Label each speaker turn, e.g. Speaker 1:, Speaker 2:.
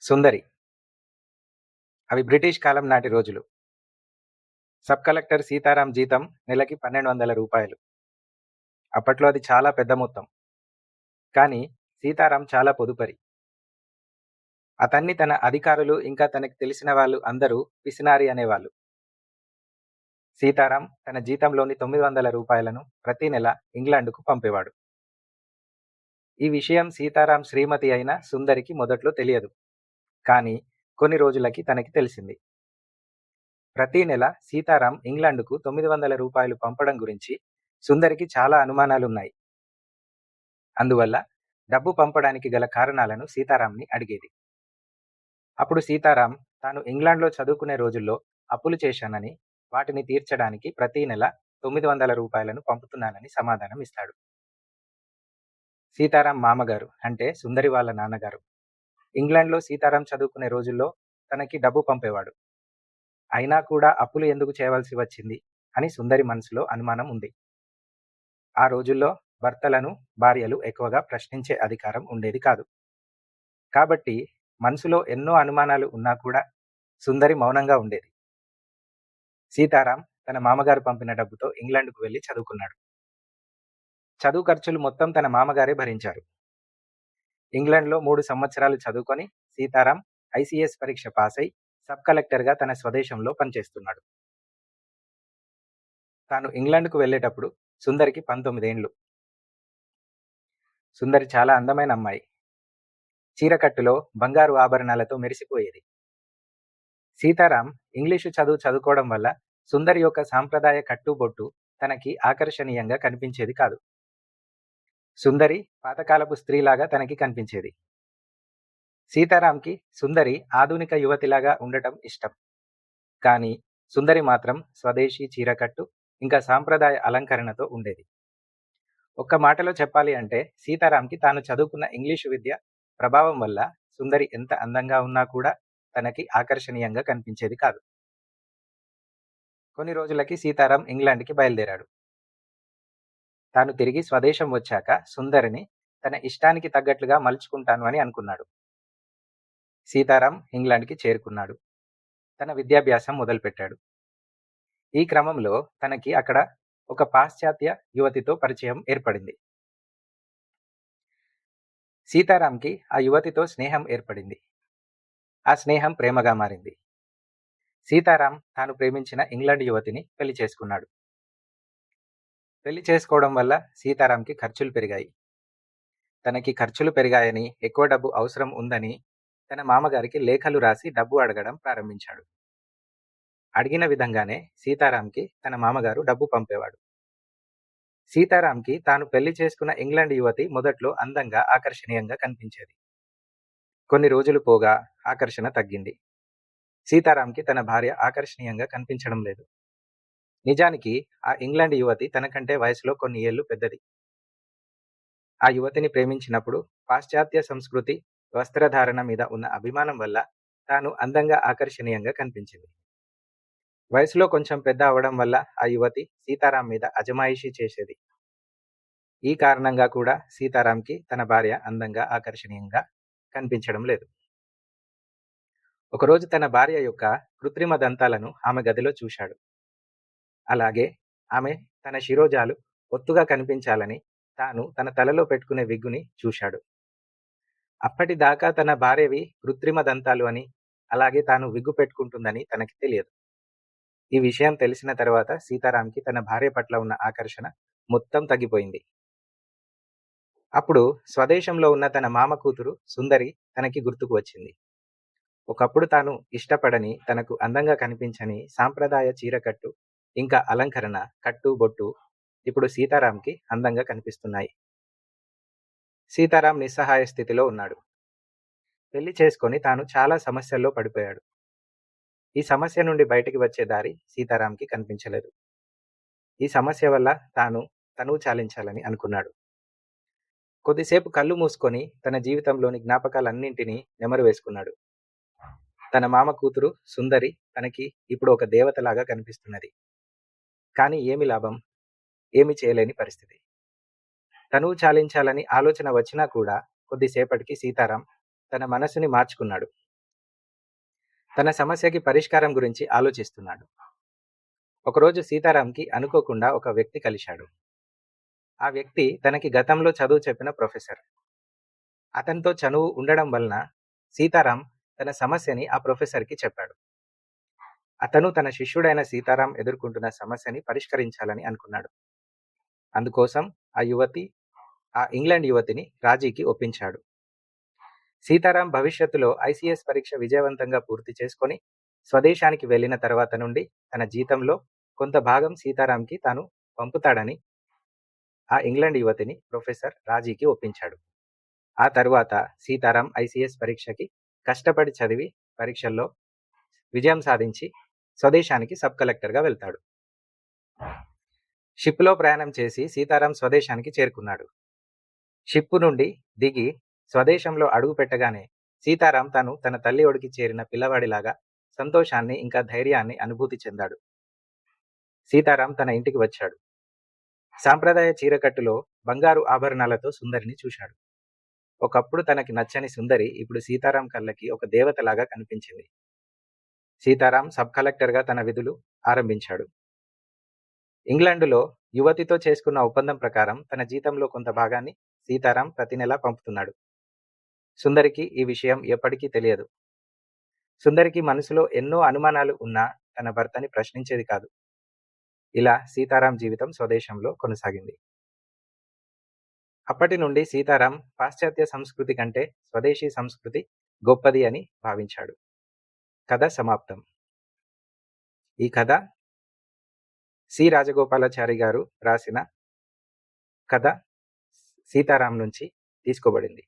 Speaker 1: సుందరి. అవి బ్రిటిష్ కాలం నాటి రోజులు. సబ్ కలెక్టర్ సీతారాం జీతం నెలకి రూ. 1200. అప్పట్లో అది చాలా పెద్ద మొత్తం. కానీ సీతారాం చాలా పొదుపరి. అతన్ని తన అధికారులు ఇంకా తనకి తెలిసిన వాళ్ళు అందరూ పిసినారి అనేవాళ్ళు. సీతారాం తన జీతంలోని రూ. 900 ప్రతి నెల ఇంగ్లాండ్కు పంపేవాడు. ఈ విషయం సీతారాం శ్రీమతి అయిన సుందరికి మొదట్లో తెలియదు. కానీ కొన్ని రోజులకి తనకి తెలిసింది. ప్రతి నెల సీతారాం ఇంగ్లాండ్కు రూ. 900 పంపడం గురించి సుందరికి చాలా అనుమానాలున్నాయి. అందువల్ల డబ్బు పంపడానికి గల కారణాలను సీతారాంని అడిగేది. అప్పుడు సీతారాం తాను ఇంగ్లాండ్లో చదువుకునే రోజుల్లో అప్పులు చేశానని, వాటిని తీర్చడానికి ప్రతి నెల రూ. 900 పంపుతున్నానని సమాధానం ఇస్తాడు. సీతారాం మామగారు అంటే సుందరి వాళ్ళ నాన్నగారు ఇంగ్లాండ్లో సీతారాం చదువుకునే రోజుల్లో తనకి డబ్బు పంపేవాడు. అయినా కూడా అప్పులు ఎందుకు చేయవలసి వచ్చింది అని సుందరి మనసులో అనుమానం ఉంది. ఆ రోజుల్లో భర్తలను భార్యలు ఎక్కువగా ప్రశ్నించే అధికారం ఉండేది కాదు. కాబట్టి మనసులో ఎన్నో అనుమానాలు ఉన్నా కూడా సుందరి మౌనంగా ఉండేది. సీతారాం తన మామగారు పంపిన డబ్బుతో ఇంగ్లాండ్కు వెళ్లి చదువుకున్నాడు. చదువు ఖర్చులు మొత్తం తన మామగారే భరించారు. ఇంగ్లాండ్లో 3 సంవత్సరాలు చదువుకొని సీతారాం ఐసీఎస్ పరీక్ష పాస్ అయి సబ్ కలెక్టర్గా తన స్వదేశంలో పనిచేస్తున్నాడు. తాను ఇంగ్లాండ్కు వెళ్లేటప్పుడు సుందరికి 19 ఏండ్లు. సుందరి చాలా అందమైన అమ్మాయి. చీరకట్టులో బంగారు ఆభరణాలతో మెరిసిపోయేది. సీతారాం ఇంగ్లీషు చదువుకోవడం వల్ల సుందరి యొక్క సాంప్రదాయ కట్టుబొట్టు తనకి ఆకర్షణీయంగా కనిపించేది కాదు. సుందరి పాతకాలపు స్త్రీలాగా తనకి కనిపించేది. సీతారాంకి సుందరి ఆధునిక యువతిలాగా ఉండటం ఇష్టం. కానీ సుందరి మాత్రం స్వదేశీ చీరకట్టు ఇంకా సాంప్రదాయ అలంకరణతో ఉండేది. ఒక్క మాటలో చెప్పాలి అంటే సీతారాంకి తాను చదువుకున్న ఇంగ్లీషు విద్య ప్రభావం వల్ల సుందరి ఎంత అందంగా ఉన్నా కూడా తనకి ఆకర్షణీయంగా కనిపించేది కాదు. కొన్ని రోజులకి సీతారాం ఇంగ్లాండ్కి బయలుదేరాడు. తాను తిరిగి స్వదేశం వచ్చాక సుందరిని తన ఇష్టానికి తగ్గట్లుగా మలుచుకుంటాను అని అనుకున్నాడు. సీతారాం ఇంగ్లాండ్కి చేరుకున్నాడు. తన విద్యాభ్యాసం మొదలుపెట్టాడు. ఈ క్రమంలో తనకి అక్కడ ఒక పాశ్చాత్య యువతితో పరిచయం ఏర్పడింది. సీతారాంకి ఆ యువతితో స్నేహం ఏర్పడింది. ఆ స్నేహం ప్రేమగా మారింది. సీతారాం తాను ప్రేమించిన ఇంగ్లాండ్ యువతిని పెళ్లి చేసుకున్నాడు. పెళ్లి చేసుకోవడం వల్ల సీతారాంకి ఖర్చులు పెరిగాయి. తనకి ఖర్చులు పెరిగాయని, ఎక్కువ డబ్బు అవసరం ఉందని తన మామగారికి లేఖలు రాసి డబ్బు అడగడం ప్రారంభించాడు. అడిగిన విధంగానే సీతారాంకి తన మామగారు డబ్బు పంపేవాడు. సీతారాంకి తాను పెళ్లి చేసుకున్న ఇంగ్లాండ్ యువతి మొదట్లో అందంగా, ఆకర్షణీయంగా కనిపించేది. కొన్ని రోజులు పోగా ఆకర్షణ తగ్గింది. సీతారాంకి తన భార్య ఆకర్షణీయంగా కనిపించడం లేదు. నిజానికి ఆ ఇంగ్లాండ్ యువతి తనకంటే వయసులో కొన్ని ఏళ్లు పెద్దది. ఆ యువతిని ప్రేమించినప్పుడు పాశ్చాత్య సంస్కృతి, వస్త్రధారణ మీద ఉన్న అభిమానం వల్ల తాను అందంగా, ఆకర్షణీయంగా కనిపించింది. వయసులో కొంచెం పెద్ద అవడం వల్ల ఆ యువతి సీతారాం మీద అజమాయిషీ చేసేది. ఈ కారణంగా కూడా సీతారాంకి తన భార్య అందంగా, ఆకర్షణీయంగా కనిపించడం లేదు. ఒకరోజు తన భార్య యొక్క కృత్రిమ దంతాలను ఆమె గదిలో చూశాడు. అలాగే ఆమె తన శిరోజాలు ఒత్తుగా కనిపించాలని తాను తన తలలో పెట్టుకునే విగ్గుని చూశాడు. అప్పటిదాకా తన భార్యవి కృత్రిమ దంతాలు అని, అలాగే తాను విగ్గు పెట్టుకుంటుందని తనకి తెలియదు. ఈ విషయం తెలిసిన తర్వాత సీతారాంకి తన భార్య పట్ల ఉన్న ఆకర్షణ మొత్తం తగ్గిపోయింది. అప్పుడు స్వదేశంలో ఉన్న తన మామ కూతురు సుందరి తనకి గుర్తుకు వచ్చింది. ఒకప్పుడు తాను ఇష్టపడని, తనకు అందంగా కనిపించని సాంప్రదాయ చీరకట్టు ఇంకా అలంకరణ, కట్టు బొట్టు ఇప్పుడు సీతారాంకి అందంగా కనిపిస్తున్నాయి. సీతారాం నిస్సహాయ స్థితిలో ఉన్నాడు. పెళ్లి చేసుకొని తాను చాలా సమస్యల్లో పడిపోయాడు. ఈ సమస్య నుండి బయటికి వచ్చే దారి సీతారాంకి కనిపించలేదు. ఈ సమస్య వల్ల తనువు చాలించాలని అనుకున్నాడు. కొద్దిసేపు కళ్ళు మూసుకొని తన జీవితంలోని జ్ఞాపకాలన్నింటినీ నెమరు వేసుకున్నాడు. తన మామ కూతురు సుందరి తనకి ఇప్పుడు ఒక దేవతలాగా కనిపిస్తున్నది. కానీ ఏమి లాభం? ఏమి చేయలేని పరిస్థితి. తనువు చాలించాలని ఆలోచన వచ్చినా కూడా కొద్దిసేపటికి సీతారాం తన మనసుని మార్చుకున్నాడు. తన సమస్యకి పరిష్కారం గురించి ఆలోచిస్తున్నాడు. ఒకరోజు సీతారాంకి అనుకోకుండా ఒక వ్యక్తి కలిశాడు. ఆ వ్యక్తి తనకి గతంలో చదువు చెప్పిన ప్రొఫెసర్. అతనితో చనువు ఉండడం వలన సీతారాం తన సమస్యని ఆ ప్రొఫెసర్కి చెప్పాడు. అతను తన శిష్యుడైన సీతారాం ఎదుర్కొంటున్న సమస్యని పరిష్కరించాలని అనుకున్నాడు. అందుకోసం ఆ ఇంగ్లాండ్ యువతిని రాజీకి ఒప్పించాడు. సీతారాం భవిష్యత్తులో ఐసీఎస్ పరీక్ష విజయవంతంగా పూర్తి చేసుకొని స్వదేశానికి వెళ్ళిన తర్వాత నుండి తన జీతంలో కొంత భాగం సీతారాంకి తాను పంపుతాడని ఆ ఇంగ్లాండ్ యువతిని ప్రొఫెసర్ రాజీకి ఒప్పించాడు. ఆ తరువాత సీతారాం ఐసీఎస్ పరీక్షకి కష్టపడి చదివి పరీక్షల్లో విజయం సాధించి స్వదేశానికి సబ్ కలెక్టర్గా వెళ్తాడు. షిప్లో ప్రయాణం చేసి సీతారాం స్వదేశానికి చేరుకున్నాడు. షిప్పు నుండి దిగి స్వదేశంలో అడుగు పెట్టగానే సీతారాం తాను తన తల్లి ఒడికి చేరిన పిల్లవాడిలాగా సంతోషాన్ని ఇంకా ధైర్యాన్ని అనుభూతి చెందాడు. సీతారాం తన ఇంటికి వచ్చాడు. సాంప్రదాయ చీరకట్టులో బంగారు ఆభరణాలతో సుందరిని చూశాడు. ఒకప్పుడు తనకి నచ్చని సుందరి ఇప్పుడు సీతారాం కళ్ళకి ఒక దేవతలాగా కనిపించింది. సీతారాం సబ్ కలెక్టర్గా తన విధులు ఆరంభించాడు. ఇంగ్లాండులో యువతితో చేసుకున్న ఒప్పందం ప్రకారం తన జీతంలో కొంత భాగాన్ని సీతారాం ప్రతి నెలా పంపుతున్నాడు. సుందరికి ఈ విషయం ఎప్పటికీ తెలియదు. సుందరికి మనసులో ఎన్నో అనుమానాలు ఉన్నా తన భర్తని ప్రశ్నించేది కాదు. ఇలా సీతారాం జీవితం స్వదేశంలో కొనసాగింది. అప్పటి నుండి సీతారాం పాశ్చాత్య సంస్కృతి కంటే స్వదేశీ సంస్కృతి గొప్పది అని భావించాడు. కథ సమాప్తం. ఈ కథ సి రాజగోపాలాచారి గారు రాసిన కథ సీతారాం నుంచి తీసుకోబడింది.